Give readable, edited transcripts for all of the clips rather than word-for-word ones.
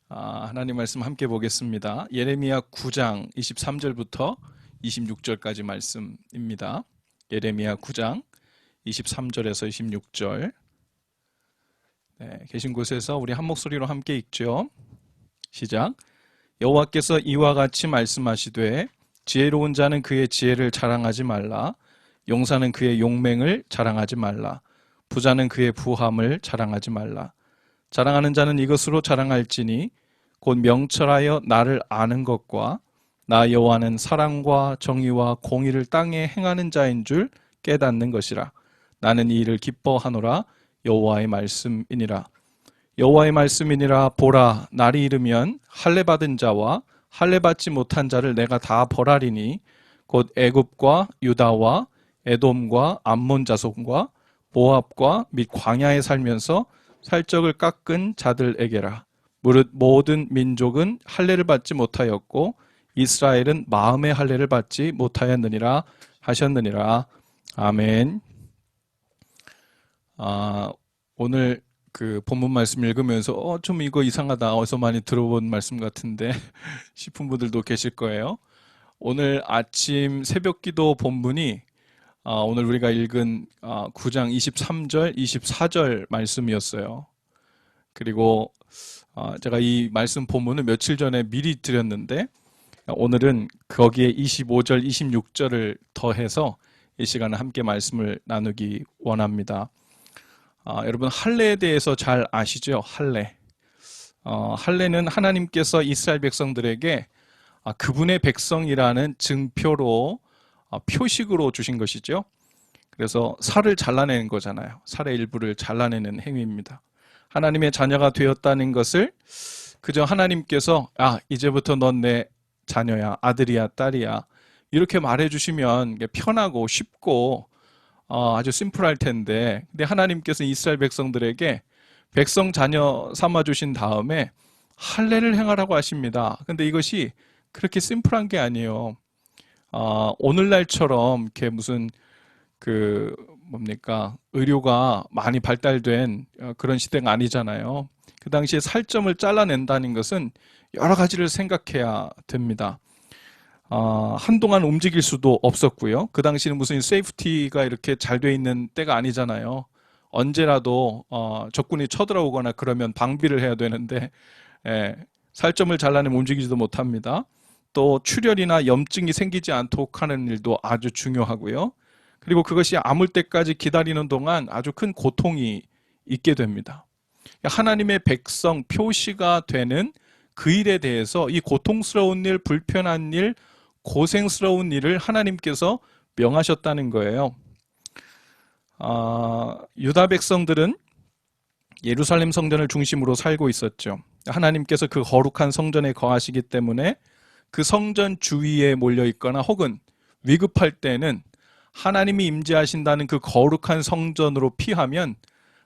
하나님 말씀 함께 보겠습니다. 예레미야 9장 23절부터 26절까지 말씀입니다. 예레미야 9장 23절에서 26절. 계신 곳에서 우리 한 목소리로 함께 읽죠. 시작. 여호와께서 이와 같이 말씀하시되 지혜로운 자는 그의 지혜를 자랑하지 말라. 용사는 그의 용맹을 자랑하지 말라. 부자는 그의 부함을 자랑하지 말라. 자랑하는 자는 이것으로 자랑할지니 곧 명철하여 나를 아는 것과 나 여호와는 사랑과 정의와 공의를 땅에 행하는 자인 줄 깨닫는 것이라. 나는 이 일을 기뻐하노라. 여호와의 말씀이니라. 여호와의 말씀이니라. 보라, 날이 이르면 할례 받은 자와 할례 받지 못한 자를 내가 다 벌하리니 곧 애굽과 유다와 에돔과 암몬 자손과 모압과 및 광야에 살면서 살적을 깎은 자들에게라. 무릇 모든 민족은 할례를 받지 못하였고 이스라엘은 마음의 할례를 받지 못하였느니라 하셨느니라. 아멘. 오늘 그 본문 말씀 읽으면서 좀 이거 이상하다, 어디서 많이 들어본 말씀 같은데 싶은 분들도 계실 거예요. 오늘 아침 새벽기도 본문이 오늘 우리가 읽은 9장 23절, 24절 말씀이었어요. 그리고 제가 이 말씀 본문을 며칠 전에 미리 드렸는데 오늘은 거기에 25절, 26절을 더해서 이 시간에 함께 말씀을 나누기 원합니다. 여러분, 할례에 대해서 잘 아시죠? 할례. 할례는 하나님께서 이스라엘 백성들에게 그분의 백성이라는 증표로 표식으로 주신 것이죠. 그래서 살을 잘라내는 거잖아요. 살의 일부를 잘라내는 행위입니다. 하나님의 자녀가 되었다는 것을 그저 하나님께서 이제부터 넌 내 자녀야, 아들이야, 딸이야 이렇게 말해주시면 편하고 쉽고 아주 심플할 텐데, 근데 하나님께서 이스라엘 백성들에게 백성 자녀 삼아주신 다음에 할례를 행하라고 하십니다. 근데 이것이 그렇게 심플한 게 아니에요. 오늘날처럼 이렇게 무슨 의료가 많이 발달된 그런 시대가 아니잖아요. 그 당시에 살점을 잘라낸다는 것은 여러 가지를 생각해야 됩니다. 한동안 움직일 수도 없었고요. 그 당시는 무슨 세이프티가 이렇게 잘 돼 있는 때가 아니잖아요. 언제라도 적군이 쳐들어오거나 그러면 방비를 해야 되는데 살점을 잘라내면 움직이지도 못합니다. 또 출혈이나 염증이 생기지 않도록 하는 일도 아주 중요하고요. 그리고 그것이 아물 때까지 기다리는 동안 아주 큰 고통이 있게 됩니다. 하나님의 백성 표시가 되는 그 일에 대해서 이 고통스러운 일, 불편한 일, 고생스러운 일을 하나님께서 명하셨다는 거예요. 유다 백성들은 예루살렘 성전을 중심으로 살고 있었죠. 하나님께서 그 거룩한 성전에 거하시기 때문에 그 성전 주위에 몰려 있거나 혹은 위급할 때는 하나님이 임재하신다는 그 거룩한 성전으로 피하면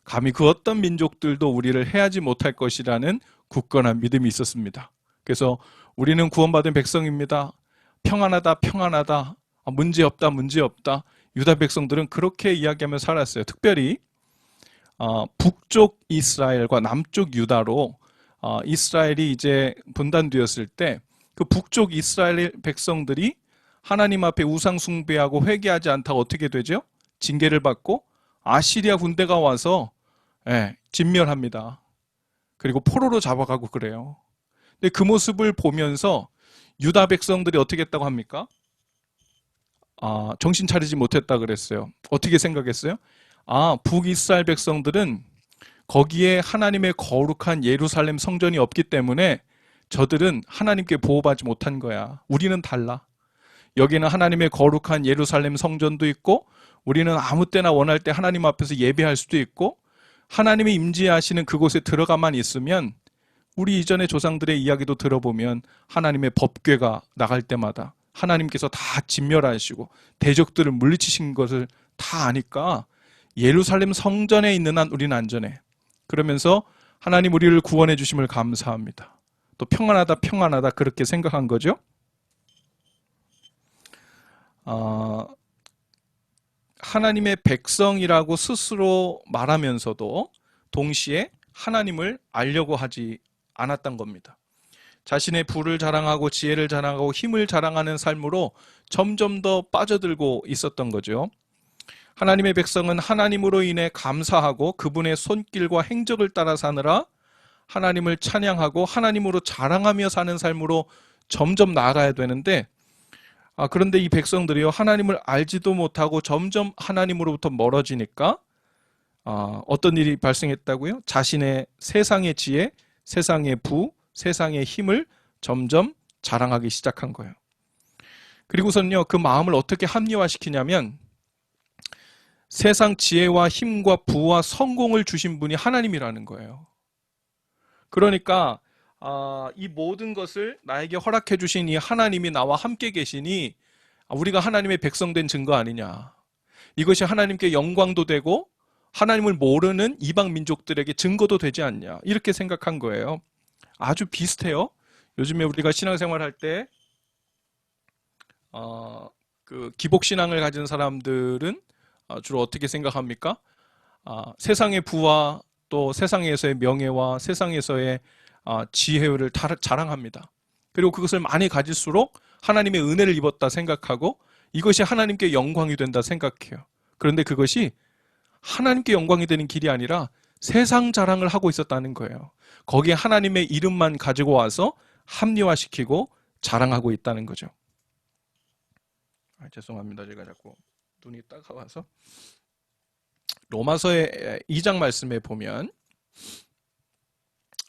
감히 그 어떤 민족들도 우리를 해하지 못할 것이라는 굳건한 믿음이 있었습니다. 그래서 우리는 구원받은 백성입니다. 평안하다, 평안하다. 문제없다, 문제없다. 유다 백성들은 그렇게 이야기하며 살았어요. 특별히 북쪽 이스라엘과 남쪽 유다로 이스라엘이 이제 분단되었을 때 그 북쪽 이스라엘 백성들이 하나님 앞에 우상 숭배하고 회개하지 않다가 어떻게 되죠? 징계를 받고 아시리아 군대가 와서 진멸합니다. 그리고 포로로 잡아가고 그래요. 근데 그 모습을 보면서 유다 백성들이 어떻게 했다고 합니까? 정신 차리지 못했다 그랬어요. 어떻게 생각했어요? 북이스라엘 백성들은 거기에 하나님의 거룩한 예루살렘 성전이 없기 때문에 저들은 하나님께 보호받지 못한 거야. 우리는 달라. 여기는 하나님의 거룩한 예루살렘 성전도 있고 우리는 아무 때나 원할 때 하나님 앞에서 예배할 수도 있고 하나님이 임재하시는 그곳에 들어가만 있으면 우리 이전의 조상들의 이야기도 들어보면 하나님의 법궤가 나갈 때마다 하나님께서 다 진멸하시고 대적들을 물리치신 것을 다 아니까 예루살렘 성전에 있는 한 우리는 안전해. 그러면서 하나님 우리를 구원해 주심을 감사합니다. 또 평안하다, 평안하다 그렇게 생각한 거죠. 하나님의 백성이라고 스스로 말하면서도 동시에 하나님을 알려고 하지 않았던 겁니다. 자신의 부를 자랑하고 지혜를 자랑하고 힘을 자랑하는 삶으로 점점 더 빠져들고 있었던 거죠. 하나님의 백성은 하나님으로 인해 감사하고 그분의 손길과 행적을 따라 사느라 하나님을 찬양하고 하나님으로 자랑하며 사는 삶으로 점점 나아가야 되는데, 그런데 이 백성들이요, 하나님을 알지도 못하고 점점 하나님으로부터 멀어지니까 어떤 일이 발생했다고요? 자신의 세상의 지혜, 세상의 부, 세상의 힘을 점점 자랑하기 시작한 거예요. 그리고선요, 그 마음을 어떻게 합리화시키냐면 세상 지혜와 힘과 부와 성공을 주신 분이 하나님이라는 거예요. 그러니까 이 모든 것을 나에게 허락해 주신 이 하나님이 나와 함께 계시니 우리가 하나님의 백성된 증거 아니냐. 이것이 하나님께 영광도 되고 하나님을 모르는 이방 민족들에게 증거도 되지 않냐. 이렇게 생각한 거예요. 아주 비슷해요. 요즘에 우리가 신앙생활 할 때 그 기복신앙을 가진 사람들은 주로 어떻게 생각합니까? 세상의 부와 또 세상에서의 명예와 세상에서의 지혜를 자랑합니다. 그리고 그것을 많이 가질수록 하나님의 은혜를 입었다 생각하고 이것이 하나님께 영광이 된다 생각해요. 그런데 그것이 하나님께 영광이 되는 길이 아니라 세상 자랑을 하고 있었다는 거예요. 거기에 하나님의 이름만 가지고 와서 합리화시키고 자랑하고 있다는 거죠. 죄송합니다. 제가 자꾸 눈이 따가워서. 로마서의 2장 말씀에 보면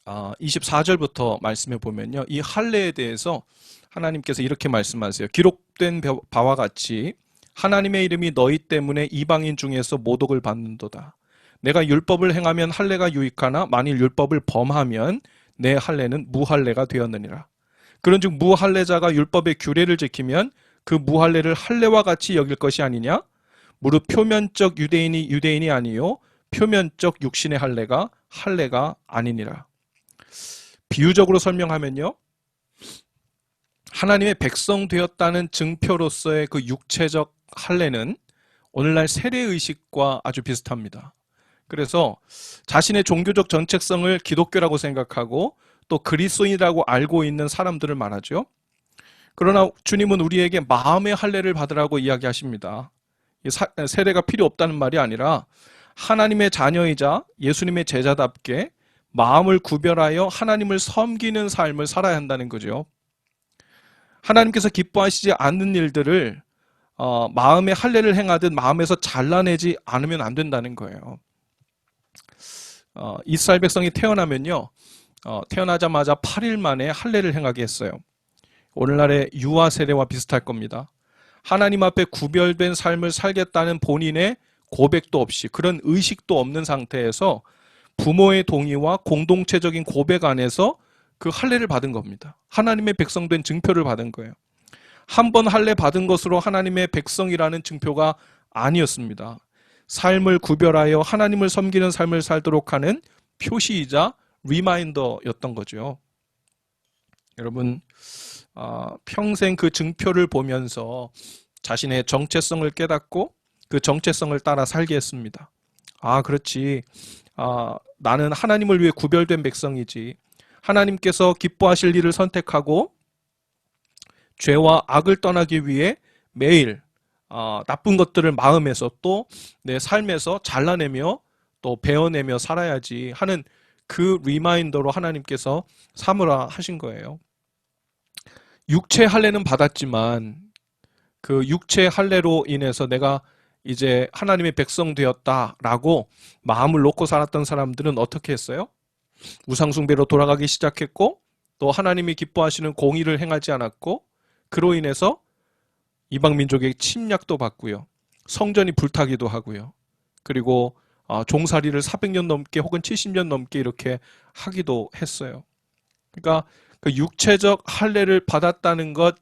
24절부터 말씀해 보면요, 이 할례에 대해서 하나님께서 이렇게 말씀하세요. 기록된 바와 같이 하나님의 이름이 너희 때문에 이방인 중에서 모독을 받는도다. 내가 율법을 행하면 할례가 유익하나 만일 율법을 범하면 내 할례는 무할례가 되었느니라. 그런즉 무할례자가 율법의 규례를 지키면 그 무할례를 할례와 같이 여길 것이 아니냐? 무릇 표면적 유대인이 아니요 표면적 육신의 할례가 아니니라. 비유적으로 설명하면요, 하나님의 백성 되었다는 증표로서의 그 육체적 할례는 오늘날 세례의식과 아주 비슷합니다. 그래서 자신의 종교적 정체성을 기독교라고 생각하고 또 그리스도인이라고 알고 있는 사람들을 말하죠. 그러나 주님은 우리에게 마음의 할례를 받으라고 이야기하십니다. 세례가 필요 없다는 말이 아니라 하나님의 자녀이자 예수님의 제자답게 마음을 구별하여 하나님을 섬기는 삶을 살아야 한다는 거죠. 하나님께서 기뻐하시지 않는 일들을 마음의 할례를 행하듯 마음에서 잘라내지 않으면 안 된다는 거예요. 이스라엘 백성이 태어나면요, 태어나자마자 8일 만에 할례를 행하게 했어요. 오늘날의 유아 세례와 비슷할 겁니다. 하나님 앞에 구별된 삶을 살겠다는 본인의 고백도 없이, 그런 의식도 없는 상태에서 부모의 동의와 공동체적인 고백 안에서 그 할례를 받은 겁니다. 하나님의 백성된 증표를 받은 거예요. 한 번 할례 받은 것으로 하나님의 백성이라는 증표가 아니었습니다. 삶을 구별하여 하나님을 섬기는 삶을 살도록 하는 표시이자 리마인더였던 거죠. 여러분, 평생 그 증표를 보면서 자신의 정체성을 깨닫고 그 정체성을 따라 살게 했습니다. 그렇지. 나는 하나님을 위해 구별된 백성이지. 하나님께서 기뻐하실 일을 선택하고 죄와 악을 떠나기 위해 매일 나쁜 것들을 마음에서 또 내 삶에서 잘라내며 또 베어내며 살아야지 하는 그 리마인더로 하나님께서 삼으라 하신 거예요. 육체 할례는 받았지만 그 육체 할례로 인해서 내가 이제 하나님의 백성 되었다라고 마음을 놓고 살았던 사람들은 어떻게 했어요? 우상숭배로 돌아가기 시작했고 또 하나님이 기뻐하시는 공의를 행하지 않았고 그로 인해서 이방 민족의 침략도 받고요. 성전이 불타기도 하고요. 그리고 종살이를 400년 넘게 혹은 70년 넘게 이렇게 하기도 했어요. 그러니까 그 육체적 할례를 받았다는 것,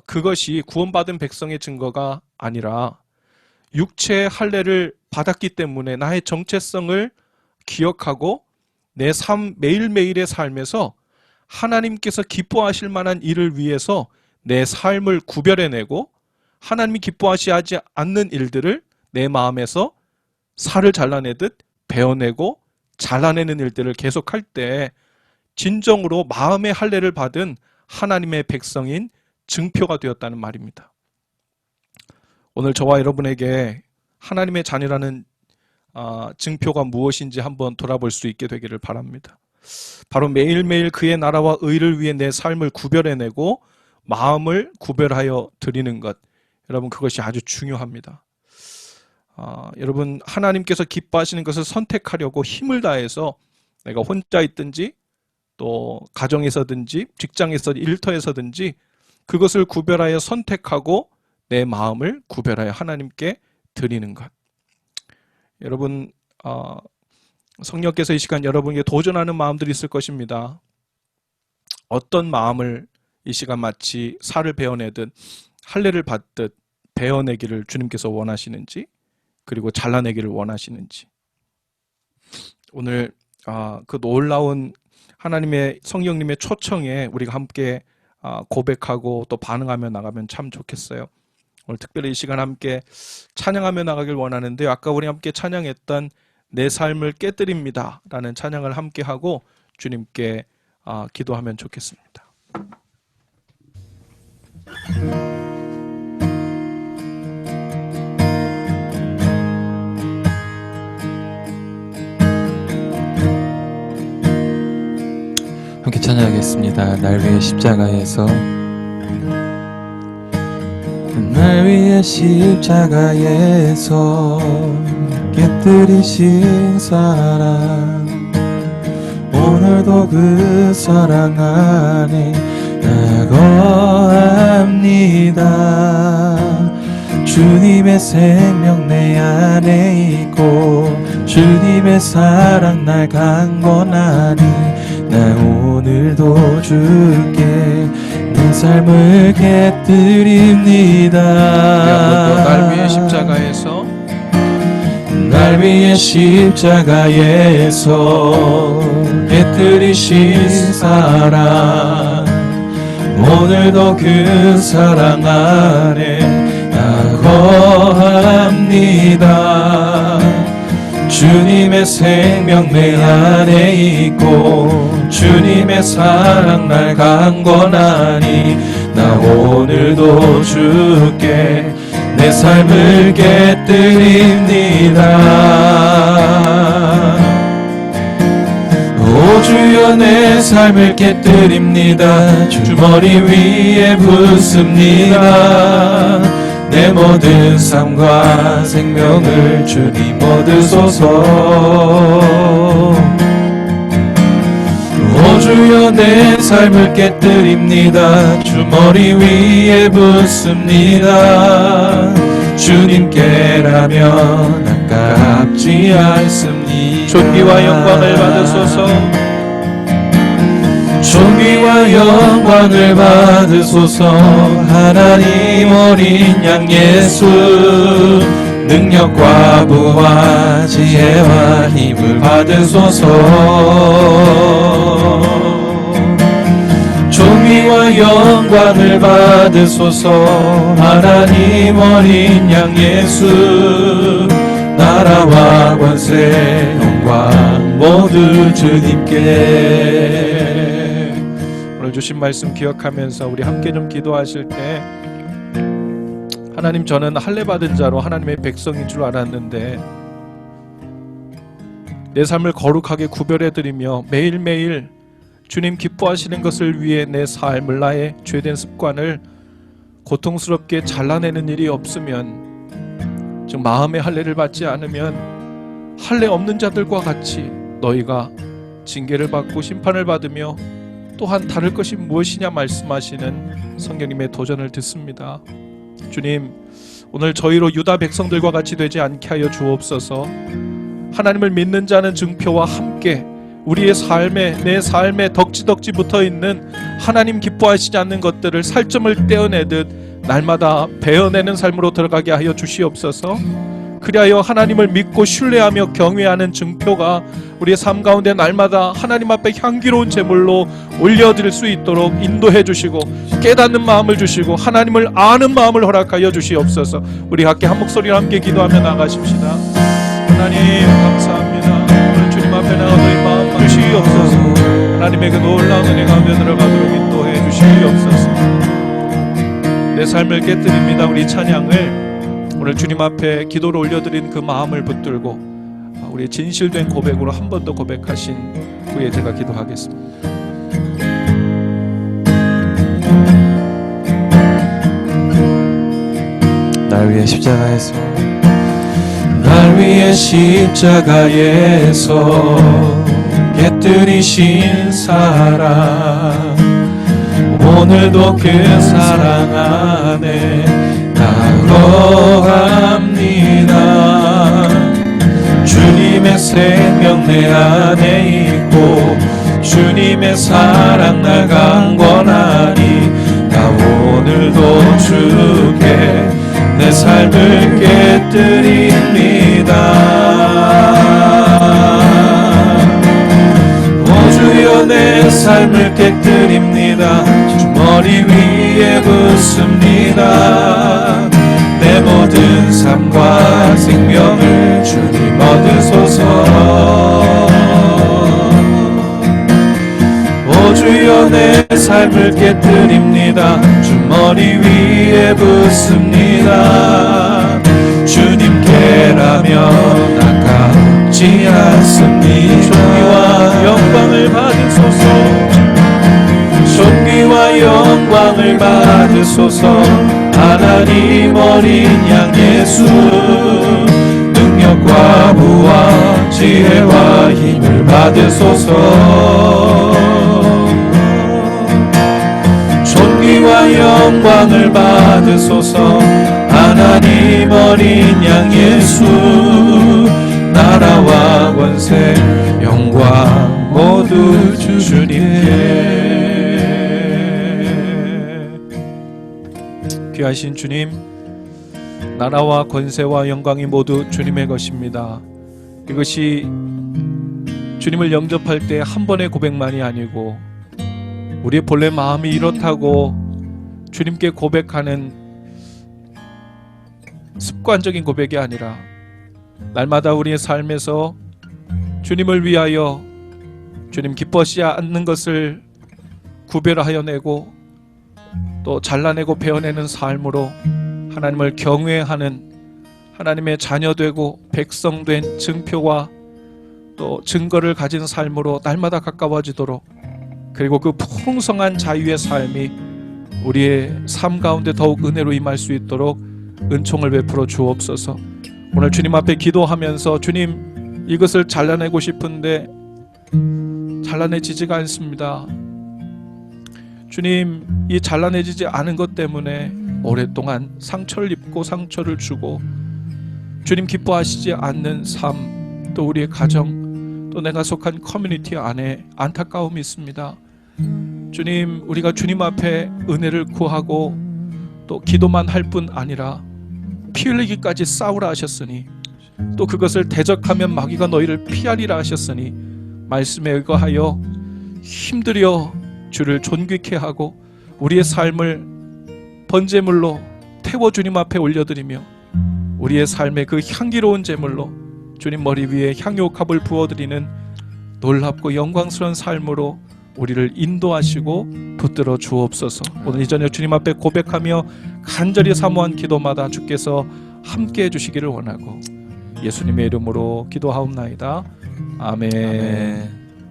그것이 구원받은 백성의 증거가 아니라 육체의 할례를 받았기 때문에 나의 정체성을 기억하고 내 삶, 매일매일의 삶에서 하나님께서 기뻐하실 만한 일을 위해서 내 삶을 구별해내고 하나님이 기뻐하시지 않는 일들을 내 마음에서 살을 잘라내듯 베어내고 잘라내는 일들을 계속할 때 진정으로 마음의 할례를 받은 하나님의 백성인 증표가 되었다는 말입니다. 오늘 저와 여러분에게 하나님의 자녀라는 증표가 무엇인지 한번 돌아볼 수 있게 되기를 바랍니다. 바로 매일매일 그의 나라와 의를 위해 내 삶을 구별해내고 마음을 구별하여 드리는 것, 여러분 그것이 아주 중요합니다. 여러분 하나님께서 기뻐하시는 것을 선택하려고 힘을 다해서 내가 혼자 있든지 또 가정에서든지 직장에서 일터에서든지 그것을 구별하여 선택하고 내 마음을 구별하여 하나님께 드리는 것. 여러분 성령께서 이 시간 여러분에게 도전하는 마음들이 있을 것입니다. 어떤 마음을 이 시간 마치 살을 베어내듯 할례를 받듯 베어내기를 주님께서 원하시는지, 그리고 잘라내기를 원하시는지, 오늘 그 놀라운 하나님의 성령님의 초청에 우리가 함께 고백하고 또 반응하며 나가면 참 좋겠어요. 오늘 특별히 이 시간 함께 찬양하며 나가길 원하는데, 아까 우리 함께 찬양했던 내 삶을 깨뜨립니다 라는 찬양을 함께 하고 주님께 기도하면 좋겠습니다. 함께 찬양하겠습니다. 날 위해 십자가에서. 날 위해 십자가에서 깨뜨리신 사랑, 오늘도 그 사랑 안에 나 거합니다. 주님의 생명 내 안에 있고 주님의 사랑 날 강건하니 나 오늘도 주께 내 삶을 깨뜨립니다. 날 위해 십자가에서, 날 위해 십자가에서 깨뜨리신 사랑, 오늘도 그 사랑 안에 나 거합니다. 주님의 생명 내 안에 있고 주님의 사랑 날 강건하니 나 오늘도 주께 내 삶을 깨뜨립니다. 오 주여 내 삶을 깨뜨립니다. 주머니 위에 붓습니다. 내 모든 삶과 생명을 주님 얻으소서. 오 주여 내 삶을 깨뜨립니다. 주머니 위에 붓습니다. 주님께라면 아깝지 않습니다. 존귀와 영광을 받으소서. 존귀와 영광을 받으소서. 하나님 어린 양 예수, 능력과 부와 지혜와 힘을 받으소서. 존귀와 영광을 받으소서. 하나님 어린 양 예수, 나라와 권세 영광 모두 주님께. 오늘 주신 말씀 기억하면서 우리 함께 좀 기도하실 때, 하나님 저는 할례 받은 자로 하나님의 백성인 줄 알았는데 내 삶을 거룩하게 구별해드리며 매일매일 주님 기뻐하시는 것을 위해 내 삶을, 나의 죄된 습관을 고통스럽게 잘라내는 일이 없으면, 즉 마음의 할례를 받지 않으면 할례 없는 자들과 같이 너희가 징계를 받고 심판을 받으며 또한 다를 것이 무엇이냐 말씀하시는 성령님의 도전을 듣습니다. 주님, 오늘 저희로 유다 백성들과 같이 되지 않게 하여 주옵소서. 하나님을 믿는 자는 증표와 함께 우리의 삶에, 내 삶에 덕지덕지 붙어있는 하나님 기뻐하시지 않는 것들을 살점을 떼어내듯 날마다 베어내는 삶으로 들어가게 하여 주시옵소서. 그리하여 하나님을 믿고 신뢰하며 경외하는 증표가 우리의 삶 가운데 날마다 하나님 앞에 향기로운 제물로 올려드릴 수 있도록 인도해 주시고 깨닫는 마음을 주시고 하나님을 아는 마음을 허락하여 주시옵소서. 우리 함께 한 목소리로 함께 기도하며 나가십시다. 하나님 감사합니다. 오늘 주님 앞에 나가 너희 마음 주시옵소서. 하나님의 그 놀라운 은혜 가운데 들어가도록 인도해 주시옵소서. 내 삶을 깨뜨립니다. 우리 찬양을 오늘 주님 앞에 기도를 올려드린 그 마음을 붙들고 우리 진실된 고백으로 한 번 더 고백하신 후에 제가 기도하겠습니다. 날 위해 십자가에서, 날 위해 십자가에서 깨뜨리신 사랑, 오늘도 그 사랑 안에 나 거합니다. 주님의 생명 내 안에 있고 주님의 사랑 날 강권하니 나 오늘도 주께 내 삶을 깨뜨립니다. 오 주여 내 삶을 깨뜨립니다. 주 머리 위에 붓습니다. 내 모든 삶과 생명을 주님 얻으소서. 오 주여 내 삶을 깨뜨립니다. 주 머리 위에 붓습니다. 주님께라면 아깝지 않습니다. 존귀와 영광을 받으소서. 존귀와 영광을 받으소서. 하나님 어린 양 예수, 능력과 부와 지혜와 힘을 받으소서. 존귀와 영광을 받으소서. 하나님 어린 양 예수, 나라와 권세 영광 모두 주님께. 귀하신 주님, 나라와 권세와 영광이 모두 주님의 것입니다. 이것이 주님을 영접할 때 한 번의 고백만이 아니고 우리의 본래 마음이 이렇다고 주님께 고백하는 습관적인 고백이 아니라 날마다 우리의 삶에서 주님을 위하여 주님 기뻐하지 않는 것을 구별하여 내고 또 잘라내고 베어내는 삶으로 하나님을 경외하는 하나님의 자녀되고 백성된 증표와 또 증거를 가진 삶으로 날마다 가까워지도록, 그리고 그 풍성한 자유의 삶이 우리의 삶 가운데 더욱 은혜로 임할 수 있도록 은총을 베풀어 주옵소서. 오늘 주님 앞에 기도하면서 주님 이것을 잘라내고 싶은데 잘라내지지가 않습니다. 주님, 이 잘라내지지 않은 것 때문에 오랫동안 상처를 입고 상처를 주고 주님 기뻐하시지 않는 삶, 또 우리의 가정, 또 내가 속한 커뮤니티 안에 안타까움이 있습니다. 주님, 우리가 주님 앞에 은혜를 구하고 또 기도만 할 뿐 아니라 피 흘리기까지 싸우라 하셨으니, 또 그것을 대적하면 마귀가 너희를 피하리라 하셨으니, 말씀에 의거하여 힘들여 주를 존귀케 하고 우리의 삶을 번제물로 태워 주님 앞에 올려드리며 우리의 삶의 그 향기로운 제물로 주님 머리 위에 향유옥합을 부어드리는 놀랍고 영광스러운 삶으로 우리를 인도하시고 붙들어 주옵소서. 오늘 이 저녁 주님 앞에 고백하며 간절히 사모한 기도마다 주께서 함께 해주시기를 원하고 예수님의 이름으로 기도하옵나이다. 아멘. 아멘.